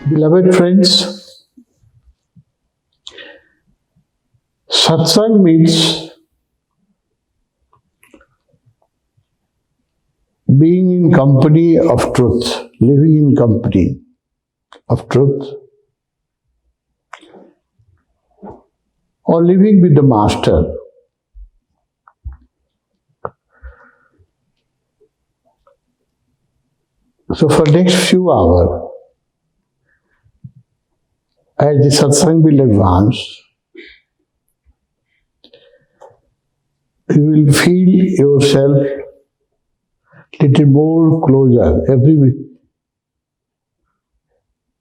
Beloved friends, satsang means being in company of truth, living in company of truth, or living with the Master. So for next few hours, as the satsang will advance, you will feel yourself little more closer.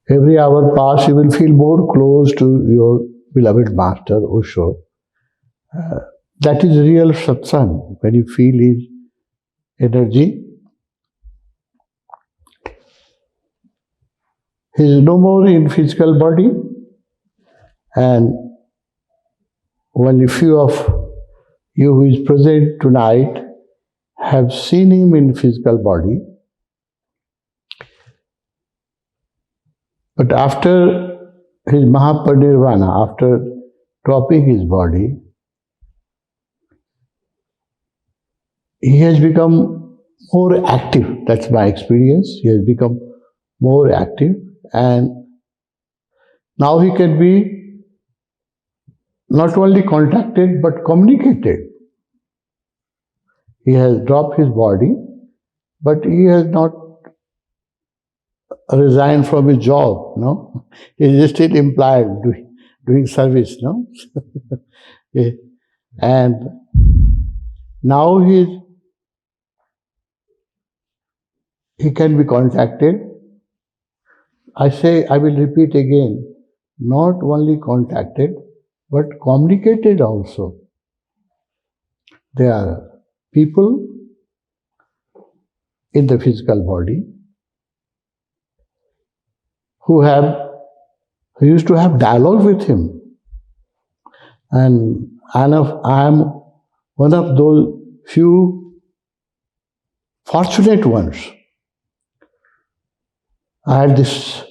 Every hour pass, you will feel more close to your beloved Master, Osho. That is real satsang, when you feel his energy. He is no more in physical body, and only few of you who is present tonight have seen him in physical body. But after his Mahaparinirvana, after dropping his body, he has become more active. That's my experience. He has become more active, and now he can be not only contacted but communicated. He has dropped his body, but he has not resigned from his job, no? He is still employed, doing service, no? And now he can be contacted. I will repeat again, not only contacted, but communicated also. There are people in the physical body who used to have dialogue with him. And I am one of those few fortunate ones. I had this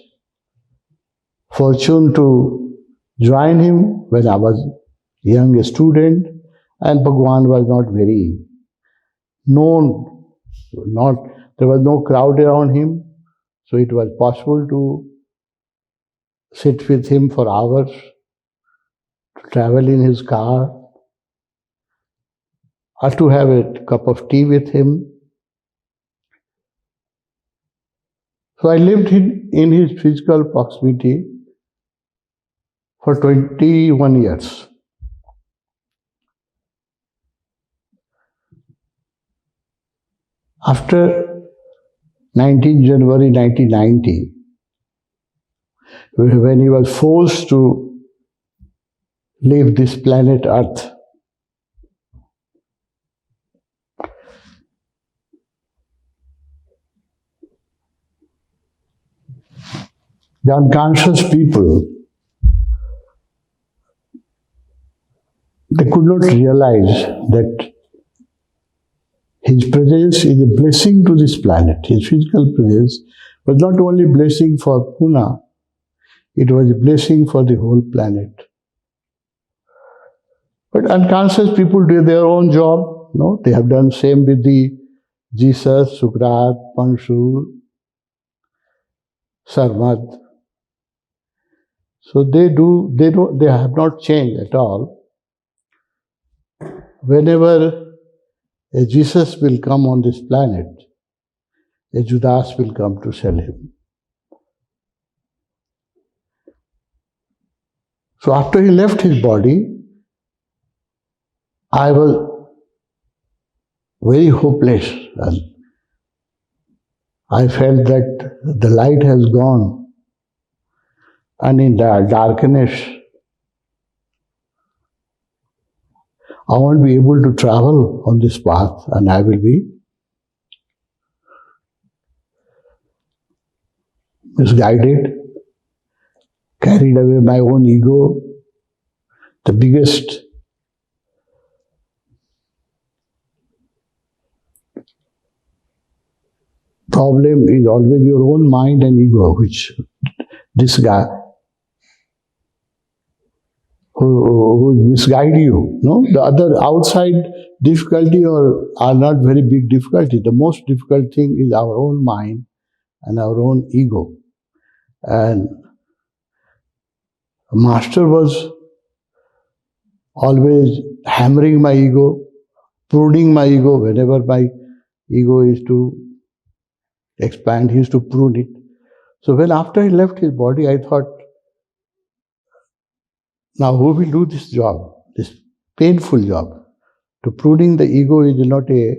fortune to join him when I was a young student, and Bhagwan was not very known. There was no crowd around him, so it was possible to sit with him for hours, to travel in his car, or to have a cup of tea with him. So I lived in his physical proximity for 21 years. After 19 January 1990, when he was forced to leave this planet Earth, the unconscious people, they could not realize that his presence is a blessing to this planet. His physical presence was not only a blessing for Pune, it was a blessing for the whole planet. But unconscious people do their own job. No, they have done same with the Jesus, Sukrat, Panshur, Sarmat. So they have not changed at all. Whenever a Jesus will come on this planet, a Judas will come to sell him. So after he left his body, I was very hopeless, and I felt that the light has gone, and in the darkness, I won't be able to travel on this path, and I will be misguided, carried away my own ego. The biggest problem is always your own mind and ego, which this guy who misguide you. No, the other outside difficulty or are not very big difficulty. The most difficult thing is our own mind and our own ego. And Master was always hammering my ego, pruning my ego. Whenever my ego is to expand, he used to prune it. So when after he left his body, I thought, now who will do this job, this painful job? To pruning the ego is not a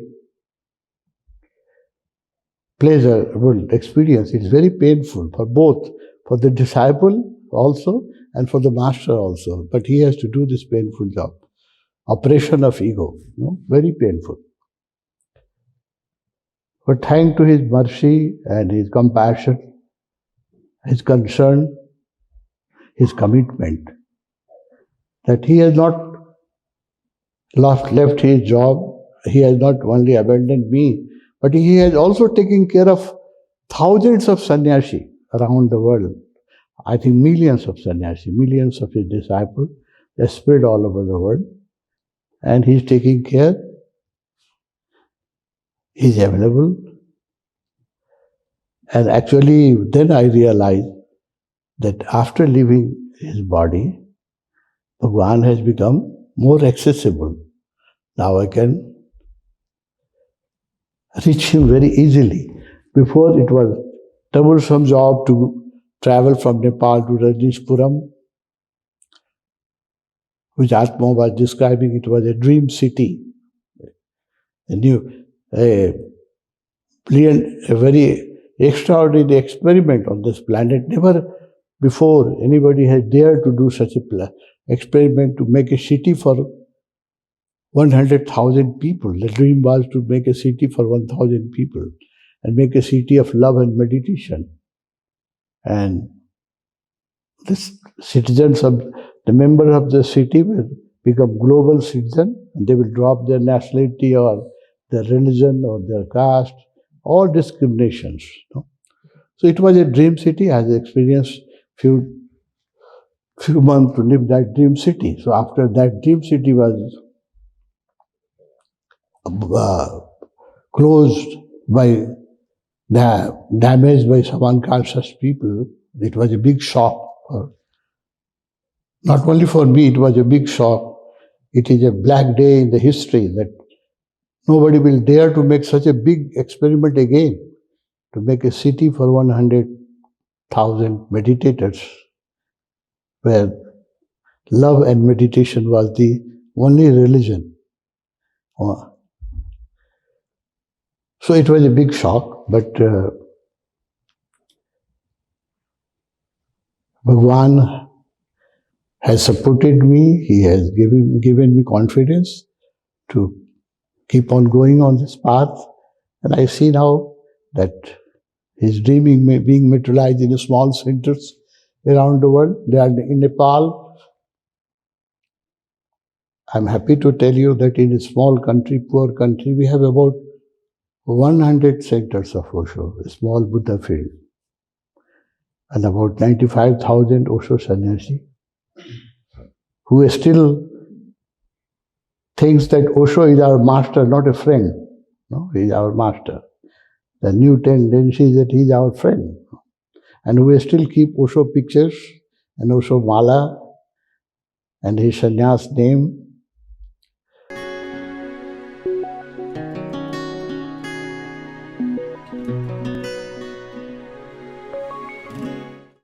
pleasurable experience. It's very painful for both, for the disciple also and for the master also. But he has to do this painful job. Operation of ego, very painful. But thanks to his mercy and his compassion, his concern, his commitment, that he has not left his job, he has not only abandoned me, but he has also taken care of thousands of sannyasi around the world. I think millions of sannyasi, millions of his disciples, they spread all over the world. And he's taking care, he's available. And actually, then I realized that after leaving his body, Bhagwan has become more accessible. Now I can reach him very easily. Before it was troublesome job to travel from Nepal to Rajneeshpuram, which Atma was describing. It was a dream city. A very extraordinary experiment on this planet. Never before anybody has dared to do such a experiment to make a city for 100,000 people. The dream was to make a city for 1,000 people and make a city of love and meditation. And the members of the city will become global citizens, and they will drop their nationality or their religion or their caste, all discriminations. So it was a dream city. I had experienced few months to live that dream city. So after that dream city was closed by damaged by some unconscious people, it was a big shock. Not only for me, it was a big shock. It is a black day in the history that nobody will dare to make such a big experiment again, to make a city for 100,000 meditators, where love and meditation was the only religion. So it was a big shock, but Bhagwan has supported me. He has given me confidence to keep on going on this path. And I see now that his dreaming being materialized in small centers around the world. They are in Nepal. I'm happy to tell you that in a small country, poor country, we have about 100 centers of Osho, a small Buddha field, and about 95,000 Osho sannyasi, who still thinks that Osho is our master, not a friend. No, he is our master. The new tendency is that he is our friend. And we still keep Osho pictures and Osho mala and his sannyas name